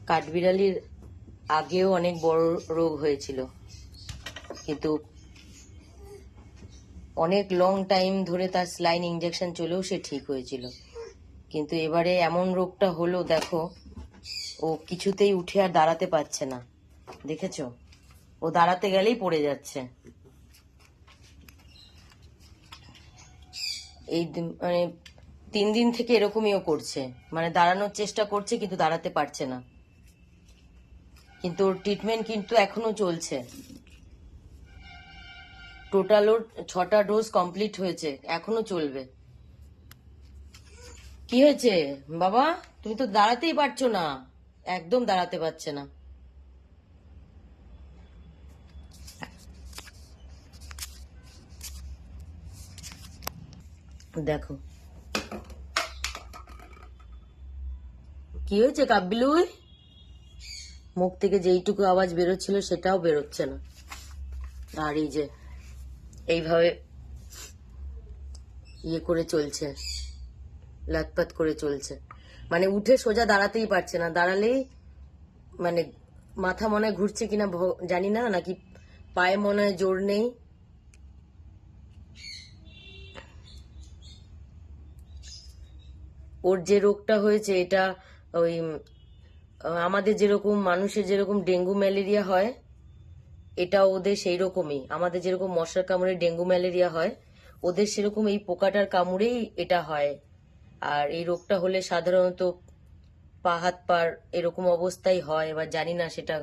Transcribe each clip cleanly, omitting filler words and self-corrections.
কাঠবিড়ালির আগেও অনেক বড় রোগ হয়েছিল, কিন্তু অনেক লং টাইম ধরে তার স্লাইন ইঞ্জেকশন চলেও সে ঠিক হয়েছিল। কিন্তু এবারে এমন রোগটা হলো, দেখো ও কিছুতেই উঠে আর দাঁড়াতে পারছে না। দেখেছো, ও দাঁড়াতে গেলেই পড়ে যাচ্ছে। এই মানে 3 দিন থেকে এরকমই ও করছে, মানে দাঁড়ানোর চেষ্টা করছে কিন্তু দাঁড়াতে পারছে না। কিন্তু ওর ট্রিটমেন্ট কিন্তু এখনো চলছে। টোটাল ওর 6টা ডোজ কমপ্লিট হয়েছে, এখনো চলবে। কি হয়েছে বাবা? তুমি তো দাঁড়াতেই পারছো না, একদম দাঁড়াতে পারছে না। দেখো কি হয়েছে কাব্বিলুই, মুখ থেকে যেইটুকু আওয়াজ বেরোচ্ছিল সেটাও বেরোচ্ছে না। আর এই যে এইভাবে ইয়ে করে চলছে, লাতপাত করে চলছে, মানে উঠে সোজা দাঁড়াতেই পারছে না। দাঁড়ালেই মানে মাথা মনে হয় ঘুরছে কিনা জানি না, নাকি পায়ে মনে হয় জোর নেই। ওর যে রোগটা হয়েছে এটা ওই আমাদের যেরকম মানুষের যেরকম ডেঙ্গু ম্যালেরিয়া হয়, এটা ওদের সেই রকমই। আমাদের যেরকম মশার কামড়ে ডেঙ্গু ম্যালেরিয়া হয়, ওদের সেরকম এই পোকাটার কামড়েই এটা হয়। আর এই রোগটা হলে সাধারণত পা হাত পার এরকম অবস্থাই হয়। এবার জানি না সেটা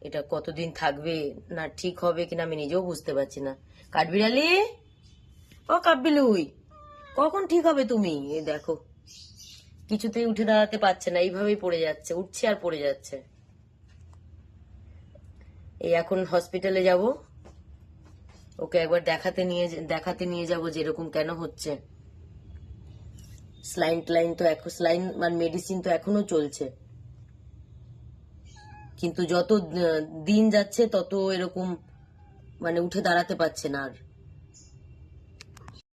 এটা কতদিন থাকবে, না ঠিক হবে কিনা আমি নিজেও বুঝতে পারছি না। কাঠবিড়ালি, ও কাব্বিলুই, কখন ঠিক হবে তুমি? এই দেখো কিছুতেই উঠে দাঁড়াতে পারছে না, এইভাবেই পড়ে যাচ্ছে, উঠছে আর পড়ে যাচ্ছে। এই এখন হসপিটালে যাব, ওকে একবার দেখাতে নিয়ে যাব যে এরকম কেন হচ্ছে। স্লাইন মানে মেডিসিন তো এখনো চলছে, কিন্তু যত দিন যাচ্ছে তত এরকম মানে উঠে দাঁড়াতে পারছে না আর।